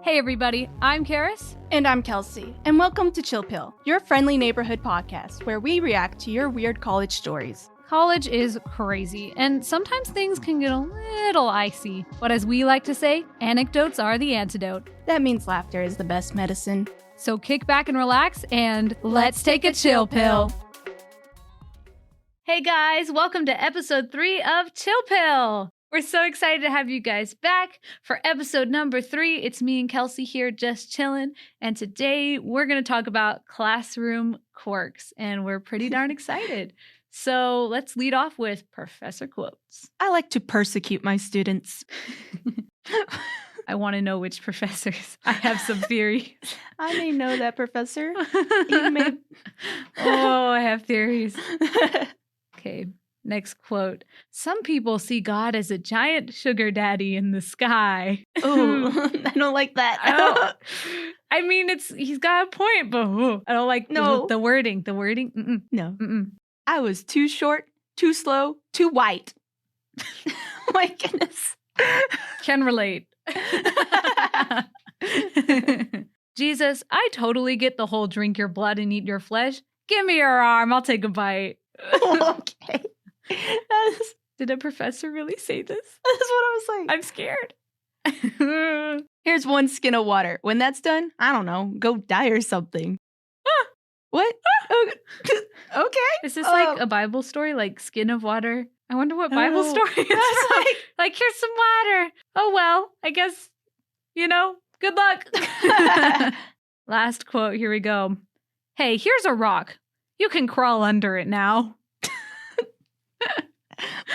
Hey everybody, I'm Charis. And I'm Kelsey, and welcome to Chill Pill, your friendly neighborhood podcast where we react to your weird college stories. College is crazy, and sometimes things can get a little icy. But as we like to say, anecdotes are the antidote. That means laughter is the best medicine. So kick back and relax, and let's take a chill pill. Hey guys, welcome to episode 3 of Chill Pill. We're so excited to have you guys back for episode number 3. It's me and Kelsey here just chilling. And today we're going to talk about classroom quirks. And we're pretty darn excited. So let's lead off with Professor Quotes. I like to persecute my students. I want to know which professors. I have some theories. I may know that, Professor. You may... Oh, I have theories. Okay. Next quote. Some people see God as a giant sugar daddy in the sky. Oh, I don't like that. I mean, he's got a point, but I don't like the wording. The wording? Mm-mm. No. Mm-mm. I was too short, too slow, too white. My goodness. Can relate. Jesus, I totally get the whole drink your blood and eat your flesh. Give me your arm. I'll take a bite. Okay. Did a professor really say this? That's what I was like. I'm scared. Here's one skin of water. When that's done, I don't know, go die or something. What? Okay. Is this like a Bible story, like skin of water? I wonder what Bible story it's like, here's some water. Oh, well, I guess, good luck. Last quote, here we go. Hey, here's a rock. You can crawl under it now.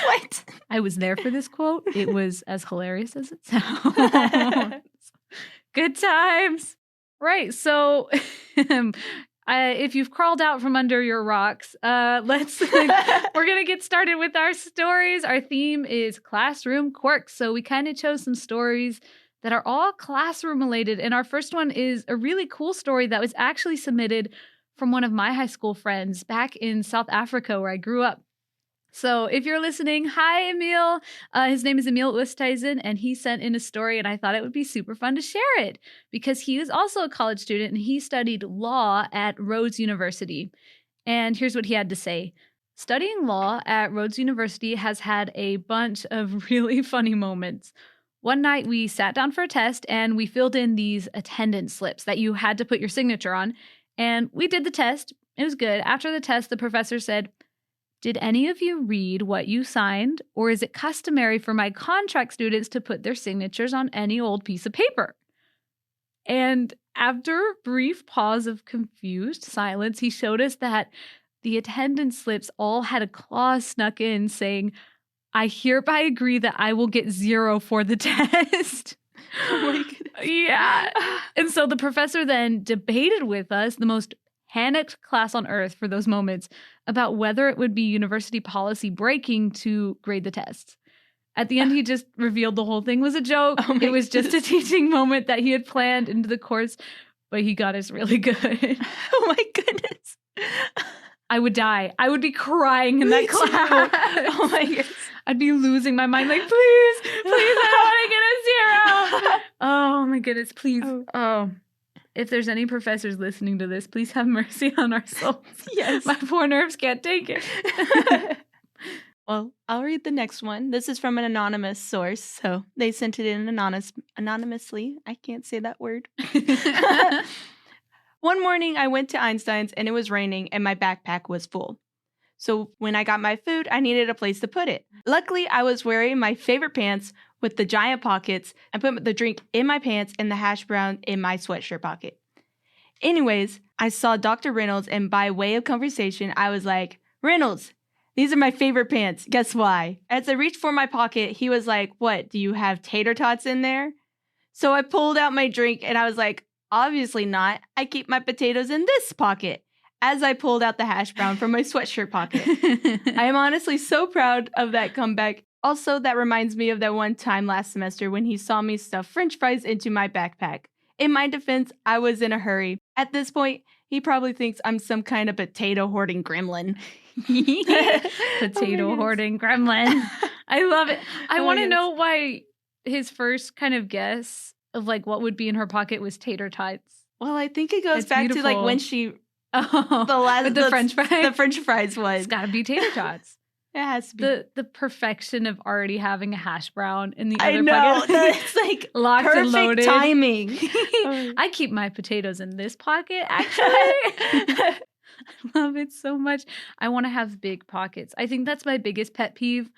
What? I was there for this quote. It was as hilarious as it sounds. Good times. Right. So if you've crawled out from under your rocks, we're going to get started with our stories. Our theme is classroom quirks. So we kind of chose some stories that are all classroom related. And our first one is a really cool story that was actually submitted from one of my high school friends back in South Africa where I grew up. So if you're listening, hi, Emil. His name is Emil Oosthuizen, and he sent in a story, and I thought it would be super fun to share it because he is also a college student, and he studied law at Rhodes University. And here's what he had to say. Studying law at Rhodes University has had a bunch of really funny moments. One night we sat down for a test, and we filled in these attendance slips that you had to put your signature on. And we did the test. It was good. After the test, the professor said, "Did any of you read what you signed, or is it customary for my contract students to put their signatures on any old piece of paper?" And after a brief pause of confused silence, he showed us that the attendance slips all had a clause snuck in saying, "I hereby agree that I will get 0 for the test." Oh my goodness. Yeah. And so the professor then debated with us, the most panicked class on earth for those moments, about whether it would be university policy breaking to grade the tests. At the end, he just revealed the whole thing was a joke. It was just a teaching moment that he had planned into the course, but he got us really good. Oh my goodness. I would die. I would be crying in that class. Oh my goodness. I'd be losing my mind like, please, I want to get a 0. Oh my goodness, please. Oh. If there's any professors listening to this, please have mercy on our souls. Yes. My poor nerves can't take it. Well, I'll read the next one. This is from an anonymous source, so they sent it in anonymously. I can't say that word. One morning, I went to Einstein's and it was raining and my backpack was full. So when I got my food, I needed a place to put it. Luckily, I was wearing my favorite pants with the giant pockets. I put the drink in my pants and the hash brown in my sweatshirt pocket. Anyways, I saw Dr. Reynolds, and by way of conversation, I was like, "Reynolds, these are my favorite pants. Guess why?" As I reached for my pocket, he was like, "What, do you have tater tots in there?" So I pulled out my drink and I was like, "Obviously not. I keep my potatoes in this pocket." As I pulled out the hash brown from my sweatshirt pocket. I am honestly so proud of that comeback. Also, that reminds me of that one time last semester when he saw me stuff French fries into my backpack. In my defense, I was in a hurry. At this point, he probably thinks I'm some kind of potato hoarding gremlin. Potato hoarding gremlin. I love it. I want to know why his first kind of guess of like what would be in her pocket was tater tots. Well, I think it goes It's back to like beautiful. when she Oh, with the French fries. the French fries one. It's got to be tater tots. It has to be. The perfection of already having a hash brown in the I other know. pocket. It's like locked and perfect loaded. timing. I keep my potatoes in this pocket, actually. I love it so much. I want to have big pockets. I think that's my biggest pet peeve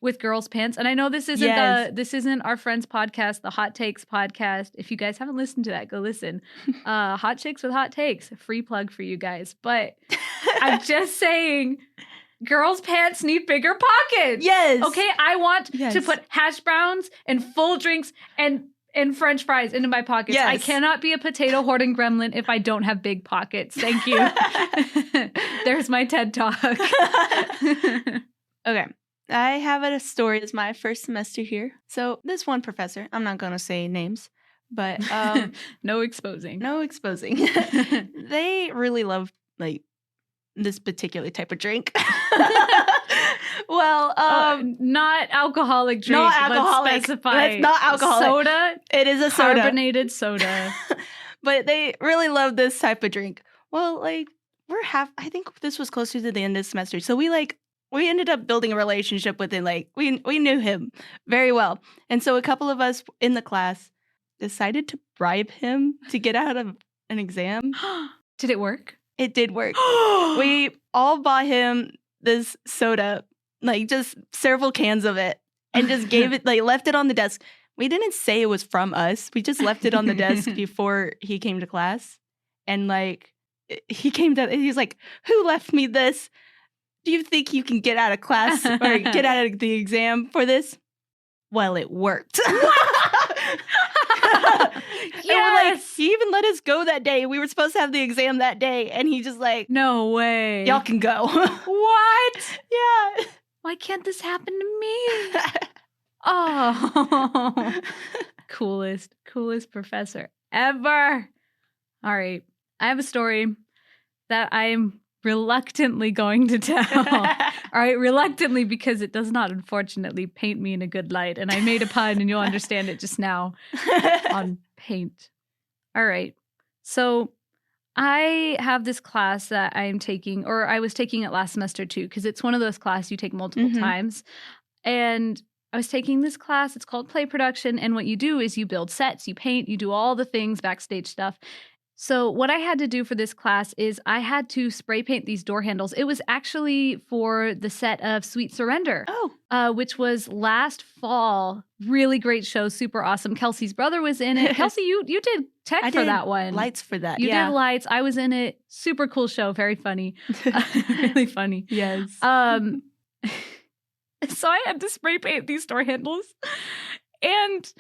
with girls' pants. And I know this isn't this isn't our friend's podcast, the Hot Takes podcast. If you guys haven't listened to that, go listen. Hot Chicks with Hot Takes, a free plug for you guys. But I'm just saying, girls' pants need bigger pockets. Yes. Okay, I want to put hash browns and full drinks and French fries into my pockets. Yes. I cannot be a potato hoarding gremlin if I don't have big pockets. Thank you. There's my TED Talk. Okay. I have a story. It's my first semester here. So this one professor, I'm not going to say names, but no exposing. No exposing. They really love like this particular type of drink. Well, not alcoholic drink. Not alcoholic. Let's specify. It's not alcoholic. Soda. It is a soda. Carbonated soda. But they really love this type of drink. Well, like I think this was closer to the end of the semester. So we ended up building a relationship with him. Like we knew him very well. And so a couple of us in the class decided to bribe him to get out of an exam. Did it work? It did work. We all bought him this soda, like just several cans of it, and just gave it, like left it on the desk. We didn't say it was from us. We just left it on the desk before he came to class. And like he's like, "Who left me this? Do you think you can get out of class or get out of the exam for this?" Well, it worked. Yes. Like, he even let us go that day. We were supposed to have the exam that day, and he just like, no way. Y'all can go. What? Yeah. Why can't this happen to me? Oh, coolest professor ever. All right. I have a story that I'm reluctantly going to tell. All right, reluctantly, because it does not, unfortunately, paint me in a good light. And I made a pun, and you'll understand it just now on paint. All right. So I have this class that I'm taking, or I was taking it last semester too, because it's one of those classes you take multiple times. And I was taking this class. It's called play production. And what you do is you build sets, you paint, you do all the things, backstage stuff. So what I had to do for this class is I had to spray paint these door handles. It was actually for the set of Sweet Surrender, which was last fall. Really great show, super awesome. Kelsey's brother was in it. Kelsey, you did tech for that one. Lights for that. You did lights. I was in it. Super cool show. Very funny. Really funny. Yes. So I had to spray paint these door handles. And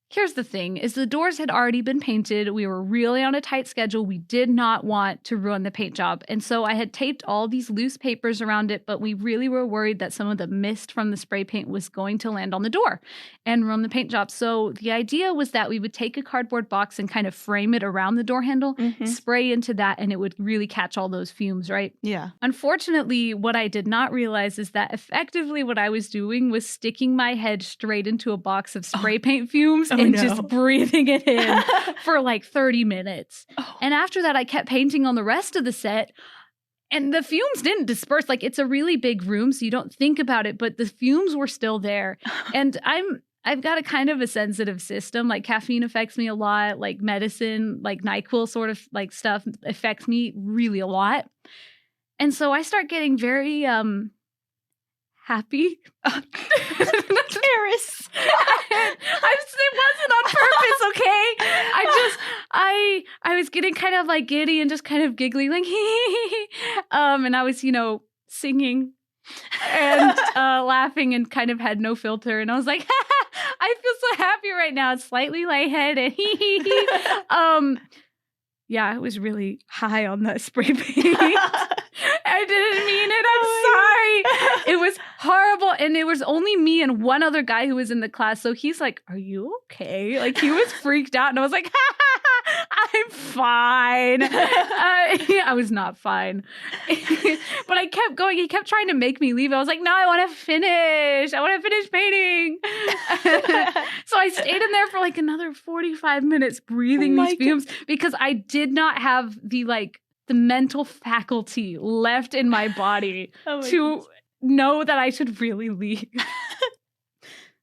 here's the thing, is the doors had already been painted. We were really on a tight schedule. We did not want to ruin the paint job. And so I had taped all these loose papers around it, but we really were worried that some of the mist from the spray paint was going to land on the door and ruin the paint job. So the idea was that we would take a cardboard box and kind of frame it around the door handle, spray into that, and it would really catch all those fumes, right? Yeah. Unfortunately, what I did not realize is that effectively what I was doing was sticking my head straight into a box of spray paint fumes and just breathing it in for like 30 minutes. And after that, I kept painting on the rest of the set, and the fumes didn't disperse. Like, it's a really big room, so you don't think about it, but the fumes were still there. And I've got a kind of a sensitive system. Like, caffeine affects me a lot. Like, medicine, like NyQuil sort of like stuff affects me really a lot. And so I start getting very happy. Charis. It wasn't on purpose, okay? I was getting kind of like giddy and just kind of giggling, like and I was, singing and laughing and kind of had no filter, and I was like, I feel so happy right now. It's slightly lightheaded. Yeah, I was really high on that spray paint. I didn't mean it. I'm sorry. It was horrible. And it was only me and one other guy who was in the class. So he's like, "Are you okay?" Like, he was freaked out. And I was like, I'm fine. I was not fine. But I kept going. He kept trying to make me leave. I was like, no, I want to finish. I want to finish painting. So I stayed in there for like another 45 minutes breathing these fumes because I did not have the mental faculty left in my body to know that I should really leave.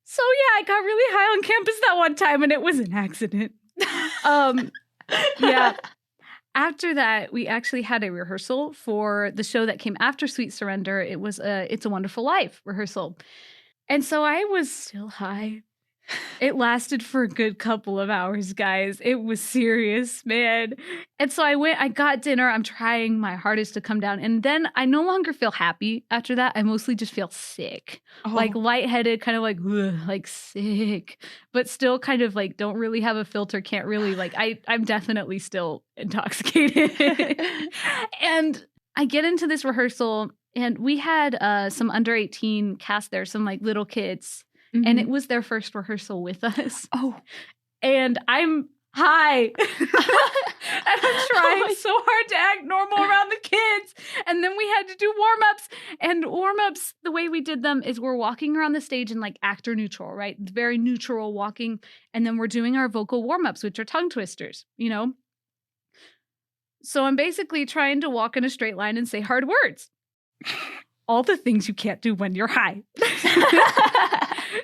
So yeah, I got really high on campus that one time and it was an accident. Yeah. After that, we actually had a rehearsal for the show that came after Sweet Surrender. It was a It's a Wonderful Life rehearsal. And so I was still high. It lasted for a good couple of hours, guys. It was serious, man. And so I got dinner. I'm trying my hardest to come down. And then I no longer feel happy after that. I mostly just feel sick, like lightheaded, kind of like sick, but still kind of like don't really have a filter. Can't really I'm definitely still intoxicated. And I get into this rehearsal and we had some under 18 cast there, some like little kids. Mm-hmm. And it was their first rehearsal with us. Oh. And I'm high. And I'm trying so hard to act normal around the kids. And then we had to do warm-ups. And warm-ups, the way we did them is we're walking around the stage in like actor neutral, right? Very neutral walking. And then we're doing our vocal warm-ups, which are tongue twisters, you know? So I'm basically trying to walk in a straight line and say hard words. All the things you can't do when you're high.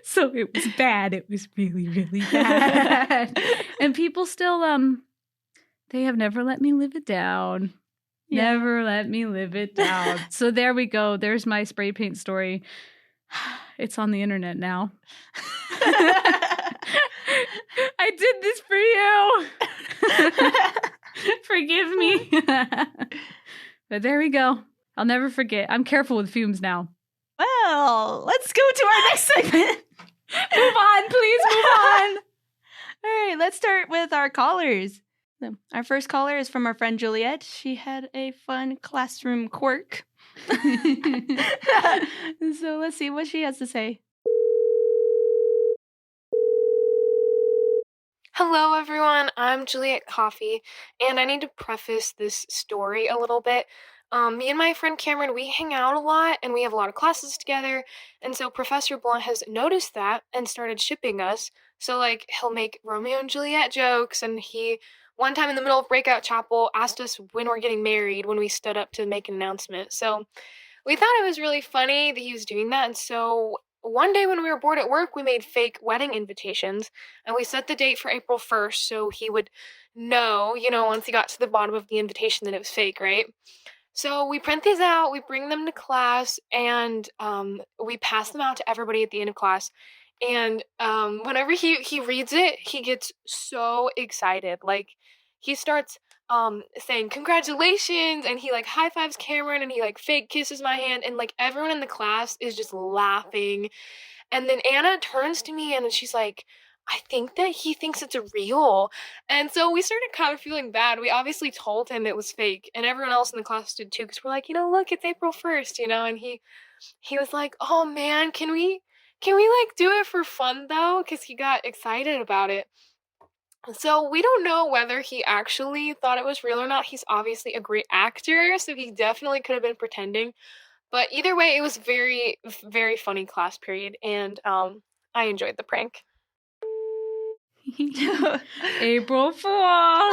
So it was bad. It was really, really bad. And people still, they have never let me live it down. Yeah. Never let me live it down. So there we go. There's my spray paint story. It's on the internet now. I did this for you. Forgive me. But there we go. I'll never forget. I'm careful with fumes now. Well, let's go to our next segment. Move on, please move on. All right, let's start with our callers. So, our first caller is from our friend Jeweliet. She had a fun classroom quirk. So let's see what she has to say. Hello, everyone. I'm Jeweliet Coffee, and I need to preface this story a little bit. Me and my friend Cameron, we hang out a lot and we have a lot of classes together. And so Professor Blunt has noticed that and started shipping us. So like he'll make Romeo and Juliet jokes. And he, one time in the middle of breakout chapel, asked us when we're getting married when we stood up to make an announcement. So we thought it was really funny that he was doing that. And so one day when we were bored at work, we made fake wedding invitations and we set the date for April 1st. So he would know, once he got to the bottom of the invitation that it was fake, right? So we print these out, we bring them to class, and we pass them out to everybody at the end of class. And whenever he reads it, he gets so excited. Like, he starts saying, congratulations, and he, high fives Cameron, and he, fake kisses my hand, and, everyone in the class is just laughing. And then Anna turns to me, and she's like, I think that he thinks it's real. And so we started kind of feeling bad. We obviously told him it was fake, and everyone else in the class did too, because we're like, look, it's April 1st, and he was like, oh man, can we do it for fun though? Because he got excited about it. So we don't know whether he actually thought it was real or not. He's obviously a great actor, so he definitely could have been pretending. But either way, it was very, very funny class period, and I enjoyed the prank. April Fool.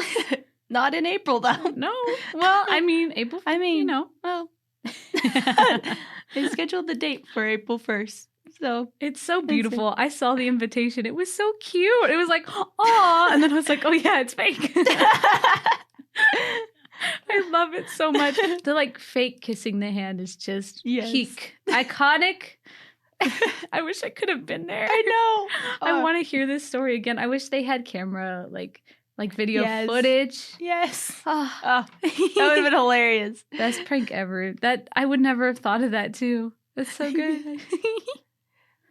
Not in April, though. No. Well, April. Well, they scheduled the date for April 1st. So it's so beautiful. I saw the invitation. It was so cute. It was like, aw. And then I was like, oh, yeah, it's fake. I love it so much. The fake kissing the hand is just peak. Iconic. I wish I could have been there. I know. I want to hear this story again. I wish they had camera, video footage. Yes. That would have been hilarious. Best prank ever. That I would never have thought of that too. That's so good.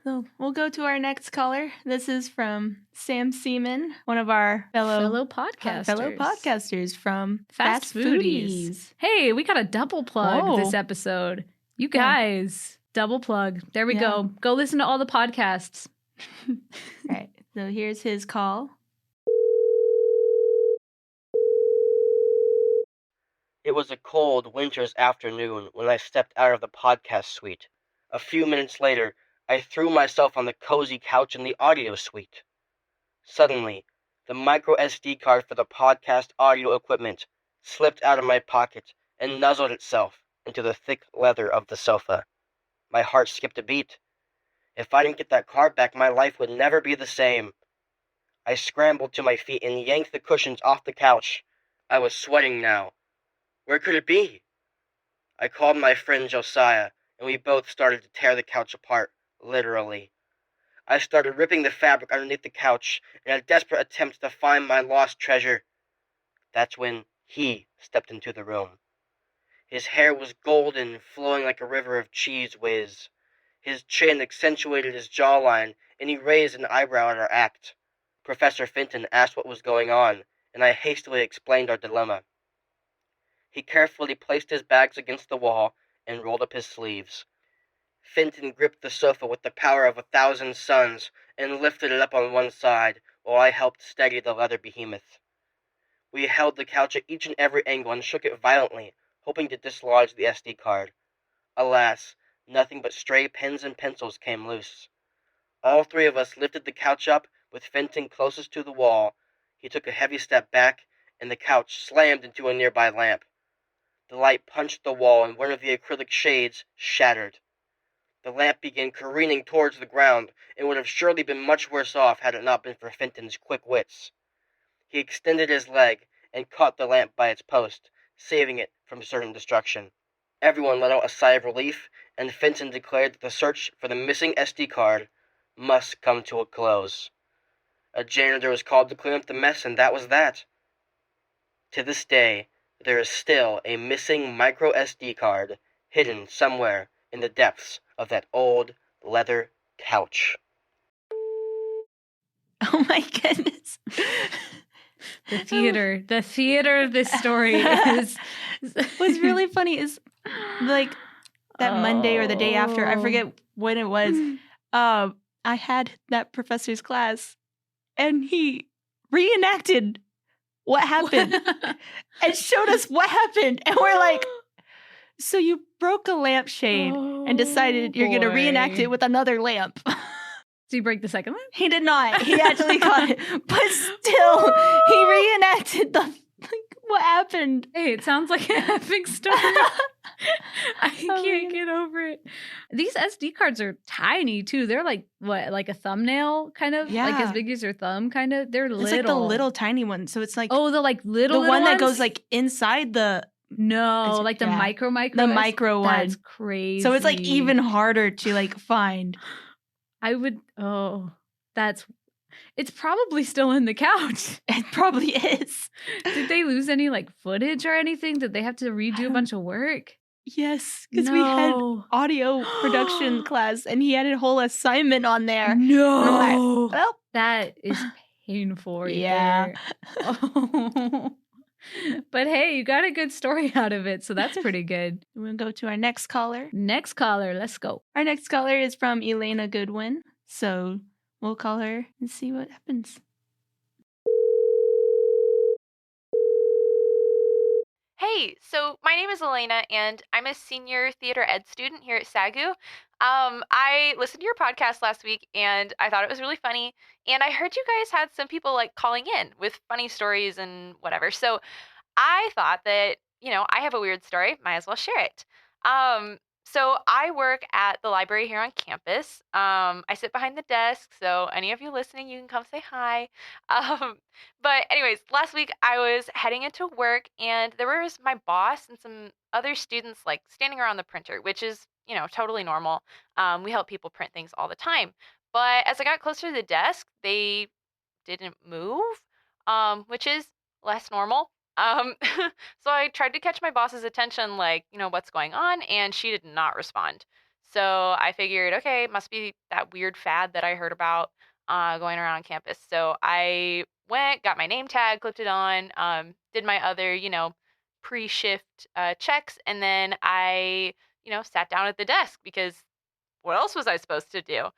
So we'll go to our next caller. This is from Sam Seaman, one of our fellow podcasters from Fast Foodies. Hey, we got a double plug this episode. You guys. Double plug. There we go. Go listen to all the podcasts. All right. So here's his call. It was a cold winter's afternoon when I stepped out of the podcast suite. A few minutes later, I threw myself on the cozy couch in the audio suite. Suddenly, the micro SD card for the podcast audio equipment slipped out of my pocket and nuzzled itself into the thick leather of the sofa. My heart skipped a beat. If I didn't get that card back, my life would never be the same. I scrambled to my feet and yanked the cushions off the couch. I was sweating now. Where could it be? I called my friend Josiah, and we both started to tear the couch apart, literally. I started ripping the fabric underneath the couch in a desperate attempt to find my lost treasure. That's when he stepped into the room. His hair was golden, flowing like a river of cheese whiz. His chin accentuated his jawline, and he raised an eyebrow at our act. Professor Fenton asked what was going on, and I hastily explained our dilemma. He carefully placed his bags against the wall and rolled up his sleeves. Fenton gripped the sofa with the power of 1,000 suns and lifted it up on one side, while I helped steady the leather behemoth. We held the couch at each and every angle and shook it violently, hoping to dislodge the SD card. Alas, nothing but stray pens and pencils came loose. All three of us lifted the couch up, with Fenton closest to the wall. He took a heavy step back, and the couch slammed into a nearby lamp. The light punched the wall, and one of the acrylic shades shattered. The lamp began careening towards the ground, and would have surely been much worse off had it not been for Fenton's quick wits. He extended his leg and caught the lamp by its post, saving it from certain destruction. Everyone let out a sigh of relief, and Fenton declared that the search for the missing SD card must come to a close. A janitor was called to clean up the mess, and that was that. To this day, there is still a missing micro SD card hidden somewhere in the depths of that old leather couch. Oh my goodness. The theater of this story is What's really funny is like that Monday or the day after, I forget when it was, I had that professor's class and he reenacted what happened and showed us what happened. And we're like, so you broke a lampshade and decided you're going to reenact it with another lamp. Did you break the second one? He did not. He actually caught it. But still, he reenacted what happened. Hey, it sounds like an epic story. I can't get over it. These SD cards are tiny too. They're like what, like a thumbnail kind of? Yeah. Like as big as your thumb kind of? They're little. It's like the little tiny one. So it's like the like little the one ones? that goes like inside the like the micro the micro one. That's crazy. So it's like even harder to like find. It's probably still in the couch. It probably is. Did they lose any like footage or anything? Did they have to redo a bunch of work? Yes, because we had audio production class and he had a whole assignment on there. No. And I'm like, well, that is painful right yeah. there. Oh. But hey, you got a good story out of it, so that's pretty good. We'll go to our next caller. Next caller, let's go. Our next caller is from Elayna Goodwin, so we'll call her and see what happens. Hey, so my name is Elayna, and I'm a senior theater ed student here at SAGU. I listened to your podcast last week, and I thought it was really funny. And I heard you guys had some people like calling in with funny stories and whatever. So I thought that, I have a weird story. Might as well share it. So I work at the library here on campus. I sit behind the desk, so any of you listening, you can come say hi. But anyways, last week I was heading into work, and there was my boss and some other students like standing around the printer, which is, totally normal. We help people print things all the time. But as I got closer to the desk, they didn't move, which is less normal. So I tried to catch my boss's attention, like, what's going on? And she did not respond. So I figured, okay, it must be that weird fad that I heard about going around campus. So I went, got my name tag, clipped it on, did my other, pre-shift checks. And then I, sat down at the desk because what else was I supposed to do?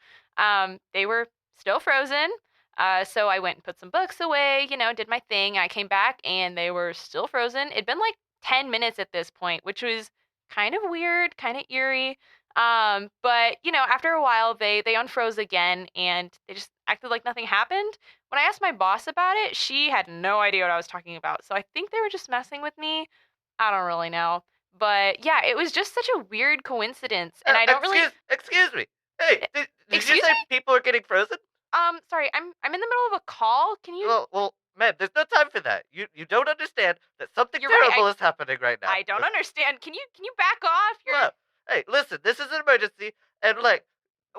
They were still frozen. So I went and put some books away, did my thing. I came back and they were still frozen. It'd been like 10 minutes at this point, which was kind of weird, kind of eerie. But after a while, they unfroze again, and they just acted like nothing happened. When I asked my boss about it, she had no idea what I was talking about. So I think they were just messing with me. I don't really know. But yeah, it was just such a weird coincidence, and I don't really. Excuse me. Hey, did you Excuse say me? people are getting frozen? Sorry, I'm in the middle of a call. Can you? Well, man, there's no time for that. You don't understand that something You're right, terrible is happening right now. I don't understand. Can you back off? Well, hey, listen, this is an emergency, and don't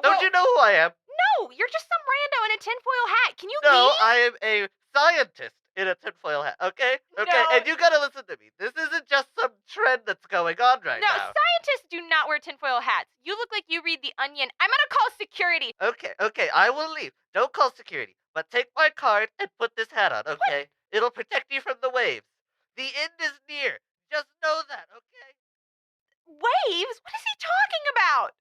Well, you know who I am? No, you're just some rando in a tinfoil hat. Can you No, leave? I am a scientist in a tinfoil hat, okay? Okay, No. and you gotta listen to me. This isn't just some trend that's going on right No, now. scientists do not wear tinfoil hats. You look like you read The Onion. I'm gonna call security. Okay, I will leave. Don't call security, but take my card and put this hat on, okay? It'll protect you from the waves. The end is near. Just know that, okay? Waves? What is he talking about?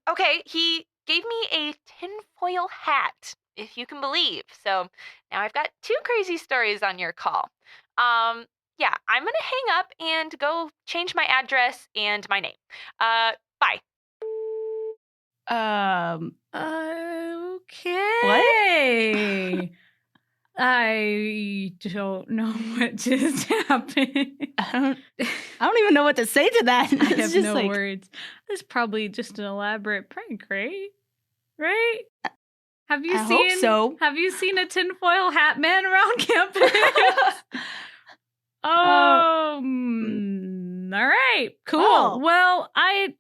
Okay, he gave me a tinfoil hat, if you can believe. So now I've got 2 crazy stories on your call. Yeah, I'm gonna hang up and go change my address and my name. Bye. Okay. I don't know what just happened. I don't even know what to say to that. I have no words. This is probably just an elaborate prank, right? Right? Have you hope so. Have you seen a tinfoil hat man around campus? All right, cool. Oh. Well, I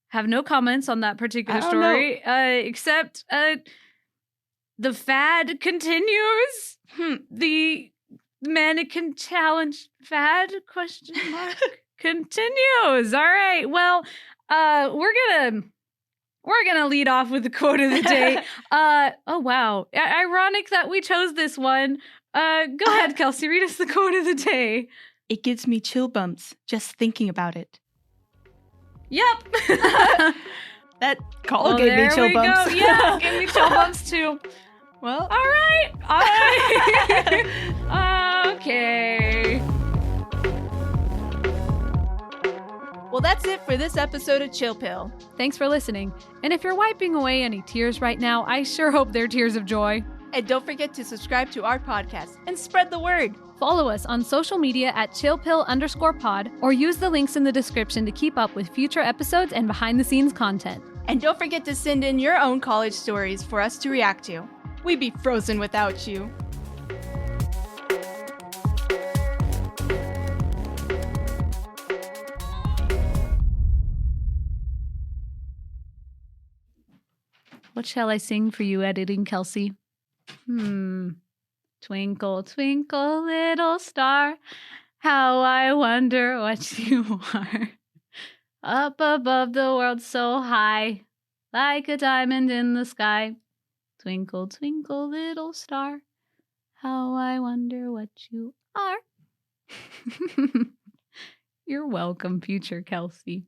have no comments on that particular I don't story, except the fad continues. The mannequin challenge fad ? Continues. All right. Well, we're gonna lead off with the quote of the day. Oh wow, ironic that we chose this one. Go ahead, Kelsey. Read us the quote of the day. It gives me chill bumps just thinking about it. Yep. That call gave me chill bumps. Go. Yeah, gave me chill bumps too. Well, all right. Okay. Well, that's it for this episode of Chill Pill. Thanks for listening. And if you're wiping away any tears right now, I sure hope they're tears of joy. And don't forget to subscribe to our podcast and spread the word. Follow us on social media at chillpill_pod or use the links in the description to keep up with future episodes and behind-the-scenes content. And don't forget to send in your own college stories for us to react to. We'd be frozen without you. What shall I sing for you, editing Kelsey? Twinkle, twinkle, little star, how I wonder what you are. Up above the world so high, like a diamond in the sky. Twinkle, twinkle, little star, how I wonder what you are. You're welcome, future Kelsey.